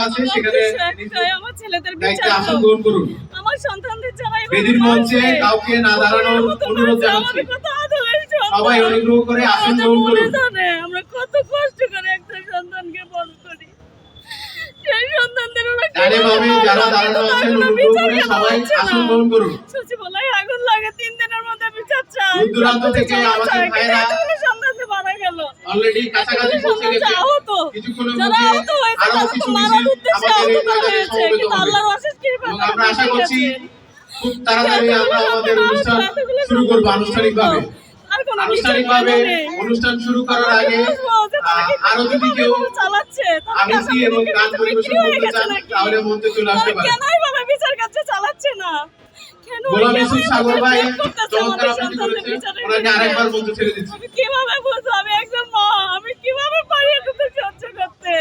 আছে সেখানে আমার ছেলেদের দায়িত্বে বিচার আসন গ্রহণ করুন। আমার সন্তানদের যারাই বেদির মঞ্চে কাউকে না দাঁড়ানোর অনুরোধ জানাচ্ছি। সবাই অনুগ্রহ করে আসন গ্রহণ করুন। আমরা কত কষ্ট করে একটা সন্তানকে বড় করি, সেই সন্তানদের ডানে বামে যারা দাঁড়ানো আছেন অনুগ্রহ করে সবাই আসন গ্রহণ করুন। সচিবালয়ে আগুন লাগে, 3 দিনের মধ্যে বিচার চাই। দূর দূরান্ত থেকে আমাদের ভাইরা সন্তানদের মারা গেল, অলরেডি কাছাকাছি পৌঁছে গেছে। কিছুক্ষণের মধ্যে আরো কিছু মারার মিছিল উদ্দেশ্যে আমাদের আহত করা হয়েছে, সমবেত কিন্তু হবে আল্লাহর অশেষ কৃপা এবং আমরা আশা করছি খুব তাড়াতাড়ি আমরা আমাদের অনুষ্ঠান শুরু করব আনুষ্ঠানিকভাবে। আনুষ্ঠানিকভাবে অনুষ্ঠান শুরু করার আগে আরো যদি কেউ আবৃত্তি এবং গান পরিবেশন করতে চান তাহলে মঞ্চে চলে আসতে পারেন। বিচার কার্য চালাচ্ছে না, গোলাম ইউসুফ সাগর ভাই চমৎকার আবৃত্তি করেছেন, ওনাকে আরেকবার মঞ্চে ছেড়ে দিচ্ছি। আমি কিভাবে বুঝবো, আমি একজন মা, আমি কিভাবে পারি এতটা সহ্য করতে?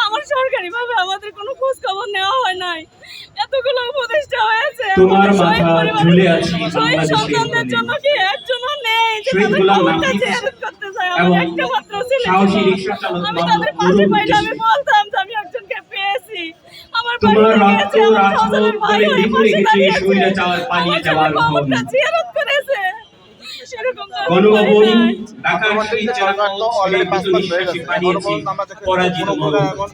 আমার সরকারি ভাবে আমাদের কোনো খোঁজ খবর নেওয়া হয় নাই, এতগুলো উপদেষ্টা হয়েছে, তোমার মাথা ঝুলে আছে সন্তানদের জন্য কি একজনও নেই যে তাদের খবরটা জিয়ারত করতে চায়? আমার একটা মাত্র ছেলে, আমি তাদের পাশে পাইলে আমি বলতাম যে আমি একজনকে পেয়েছি, আমার তোমার রক্ত রাজপথ করে লিখে গেছে স্বৈরাচার পালিয়ে যাওয়ার খবরটা জিয়ারত করেছে। গণভবন ঢাকার শহীদ জনগণ ছেড়ে নিঃশ্বাসে পালিয়েছে পরাজিত মগজ।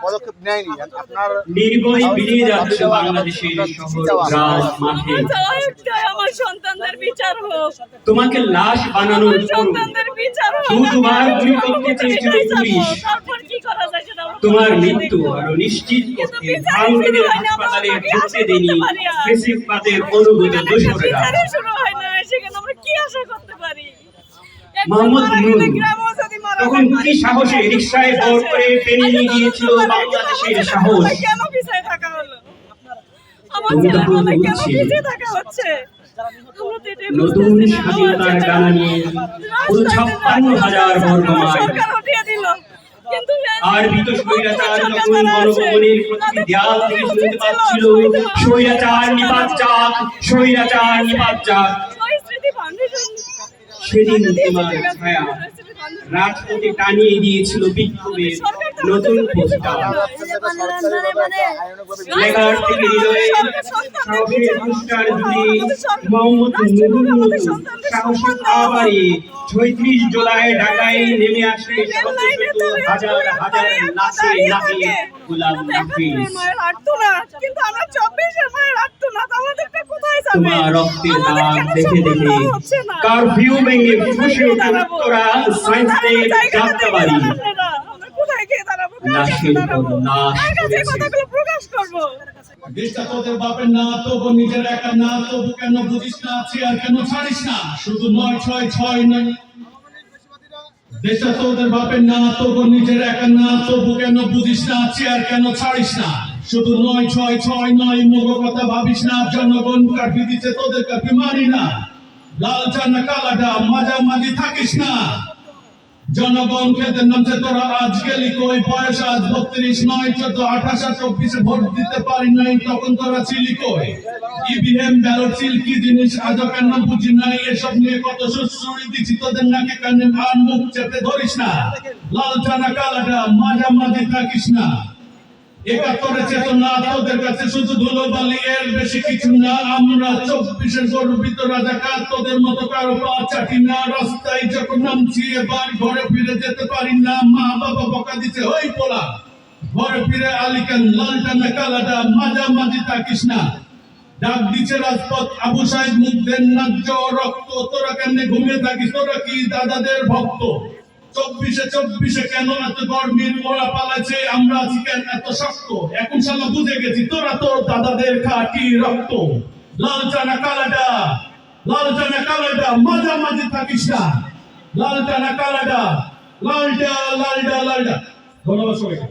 পদক্ষেপ নেয়নি আপনার নির্ভয় বিলিয়ে যাচ্ছে বাংলাদেশের শহর গ্রাম মাঠে। আমার সন্তানদের বিচার হোক, তোমাকে লাশ বানানোর সন্তানদের বিচার হোক, দুবার গুলি করতে চেয়েছিল পুলিশ। তারপর কি করা যায় সেটা তোমার মৃত্যু আরো নিশ্চিত করতে ভাঙড়ের হাসপাতালে ঢুকতে দেনি ফেসিবাদের অনুগত দোষরেরা। শুরু হয় না, সেখানে আমরা কি আশা করতে পারি? মোহাম্মদ নুরুল তখন কি সাহসে রিকশায় ভর করে টেনে নিয়ে গিয়েছিল বাংলাদেশের সাহস? কেন পিছায় থাকা হলো? আমার ছেলের মনে কেন পিছিয়ে থাকা হচ্ছে? নতুন স্বাধীনতার ডানা নিয়ে পুরো 56,000 বর্গ মাইল সরকার উঠিয়ে দিল, কিন্তু আর ভীত স্বৈরাচার যখন গণভবনের প্রতিটি দেয়াল থেকে শুনতে পাচ্ছিল স্বৈরাচার নিপাত যাক, স্বৈরাচার নিপাত যাক, সেদিন তোমার ছায়া রাজপথে টানিয়ে দিয়েছিল বিক্ষোভের নতুন পথটা। লেখার থেকে হৃদয়ে সাহসের পুরস্কার জুড়ে মোহাম্মদ নুরুল সাহসিক আবারে 36 জুলাই ঢাকায় নেমে আসে শত শত হাজার হাজার লাখে লাখে গোলাম নাফিস। কিন্তু আমরা 24 এর মায়ের আত্মনাদ, আমাদেরকে কোথায় যাবে? তোমার রক্তের দাগ দেখে দেখে কারফিউ ভেঙে ফুঁসে ওঠে উত্তরা সায়েন্সের যাত্রাবাড়ি। কোথায় গিয়ে দাঁড়াবো? লাশের পর লাশ কথাগুলো প্রকাশ করবো। দেশটা তোদের বাপের না, তবু নিজের একা না, তবু কেন বুঝিস না, চেয়ার কেন ছাড়িস না? শুধু 966 নয়, দেশটা তোদের বাপের না, তবু নিজের একা না, তবু কেন বুঝিস না, চেয়ার কেন ছাড়িস না? শুধু 966 নয়, মুখ কথা ভাবিস না, জনগণ কার্ফি দিচ্ছে, তোদের কার্ফি মানি না। লাল চানা কালাটা মাঝামাঝি থাকিস না, জনগণ খেতে নামছে, তোরা আজ গেলি কই? বয়স আজ 32 নয়, 14, 28 আর 24 ভোট দিতে পারি নাই, তখন তোরা ছিলি কই? ইভিএম ব্যালট সিল কি জিনিস আজও কেন বুঝি নাই? এসব নিয়ে কত সুশ্রুড়ি দিচ্ছি, তোদের নাকি কানে আর মুখ চেপে ধরিস না। লাল চানা কালাটা মাঝামাঝি থাকিস না, 71 চেতনা তোদের কাছে শুধু ধুলোবালি, এর বেশি কিছু না। আমরা 24 গর্বিত রাজাকার, তোদের মতো কারো পা চাটি না। রাস্তায় যখন নামছি এবার ঘরে ফিরে যেতে পারি না, মা বাবা বকা দিচ্ছে ওই পোলা, ঘরে ফিরে আলিকান। লালটানা কালাটা মাঝামাঝি থাকিস না, ডাক দিচ্ছে রাজপথ আবু সাইদ মুগ্ধের ন্যায্য রক্ত। তোরা কেমনে ঘুমিয়ে থাকিস? তোরা কি দাদাদের ভক্ত? 24 কেন এত গরমির মোড়া পালাচ্ছে? আমরা আছি কেন এত শক্ত? এখন শালা বুঝে গেছি তোরা তো দাদাদের খাঁটি রক্ত। লাল চানা কালাটা, লাল চানা কালাটা মাঝামাঝি থাকিস না। লাল চানা কালাটা, লালটা লালটা লালটা। ধন্যবাদ সবাইকে।